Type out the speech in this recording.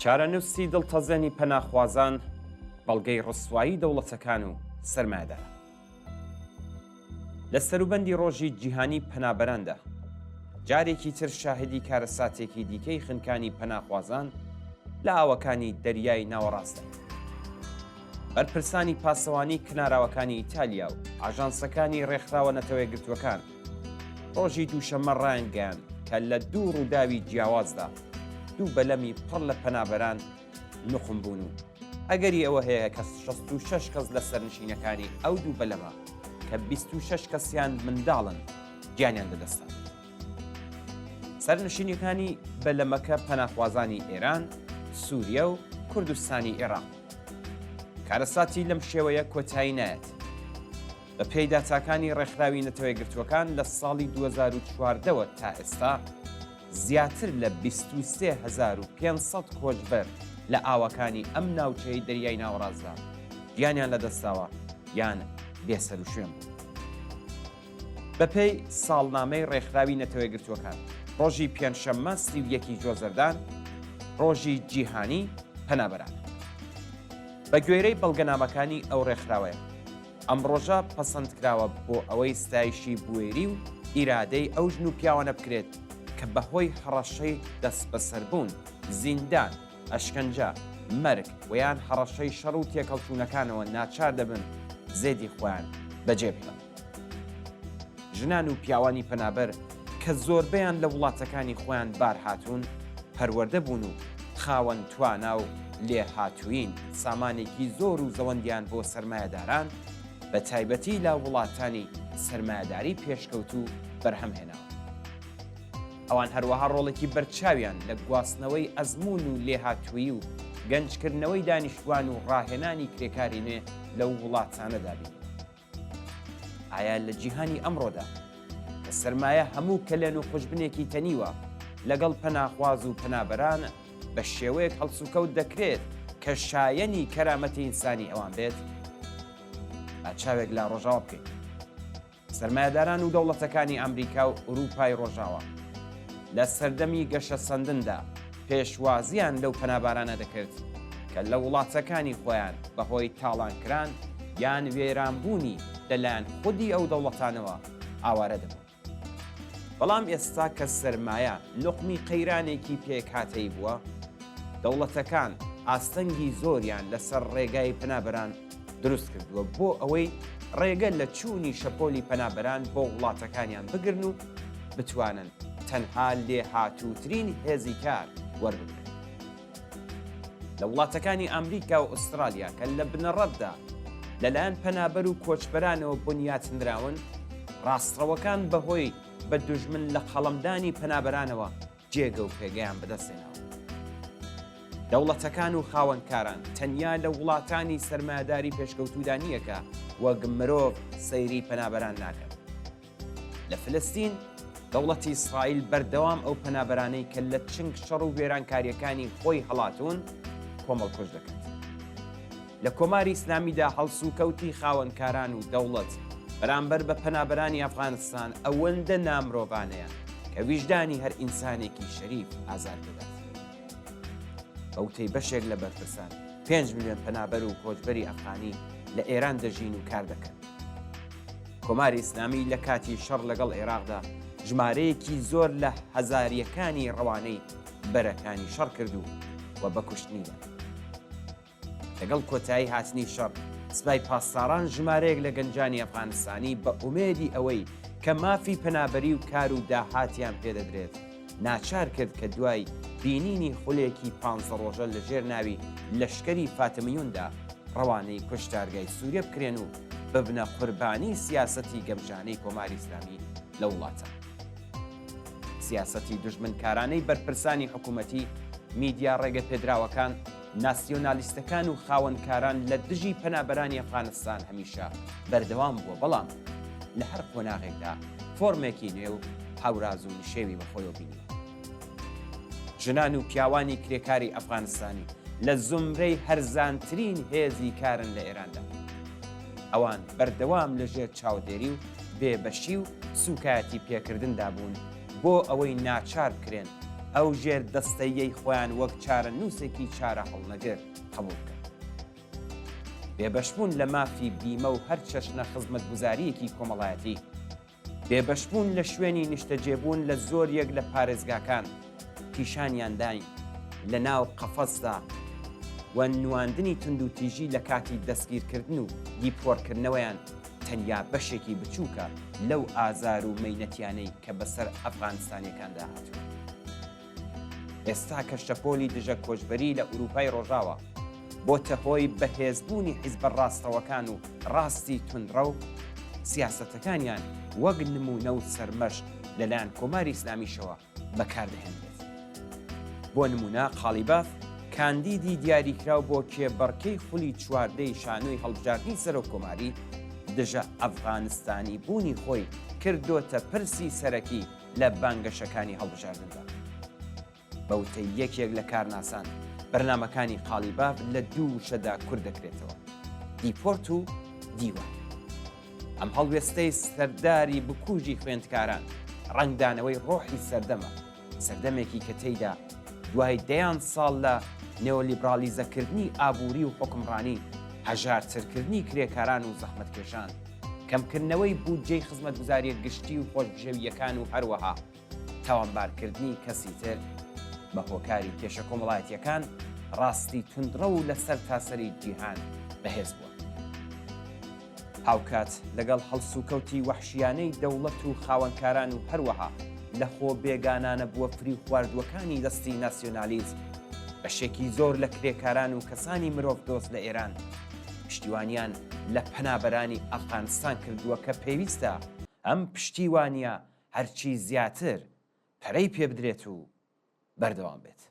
چارەنووسی دڵتەزێنی پەناخوازان بەڵگەی ڕسوایی دەوڵەتەکان و سەرمایەداران. لە سەروبەندی ڕۆژی جیهانی پەنابەراندا جارێکی تر شاهدی کارەساتێکی دیکەی خنکانی پەناخوازان لە ئاوەکانی دەریای ناوەڕاستە. بەرپرسانی پاسەوانی کناراوەکانی ئیتالیا و ئاژانسەکانی ڕێکخراوە نەتەوەیەکگرتووەکان ڕۆژی دووشەممە ڕایانگەیان کە لە دوو ڕووداوی جیاوازدا دوو بەلەمی پڕ لە پەنابەران نوخم بوون و ئەگەری ئەوە هەیە کە 66 کەس لە سەرنشینەکانی ئەو دوو بەلەمە کە 26 کەسیان منداڵن گیانیان لەدەستان. سەرنشینەکانی بەلەمەکە پەناخوازانی ئێران، سووریا و کوردستانی عێراق. کارەساتی لەم شێوەیە کۆتایی نایەت. بە پێی داتاکانی ڕێکخراوی نەتەوەیەکگرتووەکان لە ساڵی 2014ەوە تا ئێستا زیاتر لە 23,500 کۆچبەر لە ئاوەکانی ئەم ناوچەی دەریای ناوەڕاستدا گیانیان لەدەستاوە یان بێسەر و شوێن بوو. بەپێی ساڵنامەی ڕێکخراوی نەتەوەیەکگرتووەکان ڕۆژی پێنجشەممە 31 جۆزەردان ڕۆژی جیهانی پەنابەران. بە گوێرەی بەڵگەنامەکانی ئەو ڕێکخراوەیە ئەم ڕۆژە پەسەندکراوە بۆ ئەوەی ستایشی بوێری و ئیرادەی ئەو ژن و پیاوانە بکرێت کە بەهۆی هەڕەشەی دەست بەسەربوون، زیندان، ئەشکەنجە، مەرگ ویان هەڕەشەی شەڕ و تێکەڵچوونەکانەوە ناچار دەبن زێدی خۆیان بەجێ بهێڵن. ژنان و پیاوانی پەنابەر کە زۆربەیان لە وڵاتەکانی خۆیان بار هاتوون پەروەردە بوون و خاوەن توانا و لێهاتووین سامانێکی زۆر و زەوەندیان بۆ سەرمایەداران بە تایبەتی لە وڵاتانی سەرمایەداری پێشکەوت و بەرهەمهێناوە. ئەوان هەروەها ڕۆڵێکی بەرچاویان لە گواستنەوەی ئەزمون و لێهاتووی و گەنجکردنەوەی دانیشتوان و ڕاهێنانی کرێکاری نوێ لەو وڵاتانەدا بین. ئایا لە جیهانی ئەمڕۆدا کە سەرمایە هەموو کەلێن و خوشبنێکی تەنیوە لەگەڵ پەناخواز و پەنابەران بە شێوەیەک هەڵسوکەوت دەکرێت کە شایەنی کەرامەتی ئینسانی ئەوان بێت؟ چاوێک لە ڕۆژاوە بکەیت. سەرمایەداران و دەوڵەتەکانی ئەمریکا و ئوروپای ڕۆژاوە لە سەردەمی گەشە سەندندا پێشوازیان لەو پەنابارانە دەکرد کە لە وڵاتەکانی خۆیان بەهۆی تاڵانکران یان وێرانبوونی لەلایەن خودی ئەو دەوڵەتانەوە ئاوارە دەبوون. بەڵام ئێستا کە سەرمایە لوقمی قەیرانێکی پێکهاتەی بووە، دەوڵەتەکان ئاستەنگی زۆریان لەسەر ڕێگای پەنابەران دروست کردووە بۆ ئەوەی ڕێگە لە چوونی شەپۆلی پەنابەران بۆ وڵاتەکانیان بگرن و بتوانن تەنها لێهاتووترین هێزی کار وەربگرن. لە وڵاتەکانی ئەمریکا و ئوسترالیا کە لە بنەڕەتدا لەلایەن پەنابەر و کۆچبەرانەوە بنیاتنراون، ڕاستڕەوەکان بەهۆی بە دوژمن لە قەڵەمدانی پەنابەرانەوە جێگە و پێگەیان بەدەستێنەوە. دەوڵەتەکان و خاوەنکاران تەنیا لە وڵاتانی سەرمایەداری پێشکەوتوودا نییە کە وەک مرۆڤ سەیری پەنابەران ناکەن. لە فلستین دەوڵەتی ئیسرائیل بەردەوام ئەو پەنابەرانەی کە لە چنگ شەڕ و وێرانکاریەکانی خۆی هەڵاتون کۆمەڵکۆش دەکات. لە کۆماری ئیسلامیدا هەڵسوکەوتی خاوەنکاران و دەوڵەت بەرامبەر بە پەنابەرانی ئەفغانستان ئەوەندە نامرۆڤانەیە کە ویژدانی هەر ئینسانێکی شەریف ئازار بدات. ئەوتەی بەشێک لە بەرپرسان 5 ملیۆن پەنابەر و کۆچبەری ئەفغانی لە ئێران دەژین و کار دەکەن. کۆماری ئیسلامی لە کاتی شەڕ لەگەڵ عێراقدا ژمارەیەکی زۆر لە هەزاریەکانی ڕەوانەی بەرەکانی شەڕ کردو و بە کوشتنیدا. لەگەڵ کۆتایی هاتنی شەڕ سبای پاسداران ژمارەیەک لە گەنجانی ئەفغانستانی بە ئومێدی ئەوەی کە مافی پەنابەری و کار و داهاتیان پێدەدرێت ناچار کرد کە دوای بینینی خولێکی 15 ڕۆژە لە ژێر ناوی لەشکەری فاتمیوندا ڕەوانەی کوشتارگای سووریا بکرێن و ببنە قوربانی سیاسەتی گەمژانەی کۆماری ئیسلامی لە وڵاتە. سیاسەتی دژمنکارانەی بەرپرسانی حکوومەتی، میدیا ڕێگە پێدراوەکان، ناسیۆنالیستەکان و خاوەنکاران لە دژی پەنابەرانی ئەفغانستان هەمیشە بەردەوام بووە، بەڵام لە هەر قۆناغێکدا فۆرمێکی نوێ و هاوراز و نشێوی بەخۆیەوە بینیوە. ژنان و پیاوانی کرێکاری ئەفغانستانی لە زومرەی هەرزانترین هێزی کارن لە ئێراندا. ئەوان بەردەوام لەژێر چاودێری و بێبەشی و سوکایەتی پێکردندا بوون بۆ ئەوەی ناچار بکرێن ئەو ژێر دەستەیەی خۆیان وەک چارە نووسێکی چارە هەڵنەگر قبول کرد. بێبەشبوون لە مافی بیمە و هەر چەشنە خزمەت گوزاریەکی کۆمەڵایەتی، بێبەشبوون لە شوێنی نیشتەجێبوون لە زۆر یەک لە پارێزگاکان پیشانیانداین لە ناو قەفەسدا و نواندنی تند و تیژی لە کاتی دەستگیرکردن و دیپۆرکردنەوەیان تەنیا بەشێکی بچووکە لەو ئازار و مەینەتیانەی کە بەسەر ئەفغانستانیەکاندا هاتووە. ئێستا کەشتەپۆلی دژە کۆچبەری لە ئوروپای ڕۆژاوە بۆتە هۆی بەهێزبوونی حیزبە ڕاستەوەکان و ڕاستی توندڕە و سیاسەتەکانیان وەک نمونە و سەرمەش لەلایەن کۆماری ئیسلامیشەوە بەکاردەهێنرێت. بۆ نمونە قالیباف کاندیدی دیاریکراو بۆ کێبڕکەی خولی چواردەی شانۆی هەڵبژاردنی سەرۆک کۆماری دژە ئەفغانستانی بوونی خۆی کردوتە پرسی سەرەکی لە بانگەشەکانی هەڵبژاردندا. بەوتەی یەکێک لە کارناسان بەرنامەکانی قالیباف لە دوو شەدا کورد دەکرێتەوە: دیپۆرت و دیوان. ئەم هەڵوێستەی سەرداری بکوژی خوێندکاران ڕنگدانەوەی ڕۆحی سەردەمە، سەردەمێکی کە تێیدا دوای دەیان ساڵ لە نێۆلیبرالیزەکردنی ئابووری و حکمڕانی، هەژارترکردنی کرێکاران و زەحمەتکێشان، کەمکردنەوەی بودجەی خزمەتگوزاریە گشتی و خۆشبژێویەکان و هەروەها تاوانبارکردنی کەسی تر بە هۆکاری کێشە کۆمەڵایەتیەکان ڕاستی توندڕە و لەسەر تاسەری جیهان بەهێز بووە. هاوکات لەگەڵ هەڵسوکەوتی وەحشیانەی دەوڵەت و خاوەنکاران و هەروەها لە خۆ بێگانانە بووە فری خواردوەکانی دەستی ناسیۆنالیزم، بەشێکی زۆر لە کرێکاران و کەسانی مرۆڤ دۆست لە ئێران پشتیوانیان لە پەنابەرانی ئەفغانستان کردووە کە پێویستە ئەم پشتیوانیە هەرچی زیاتر پەرەی پێ بدرێت و بەردەوام بێت.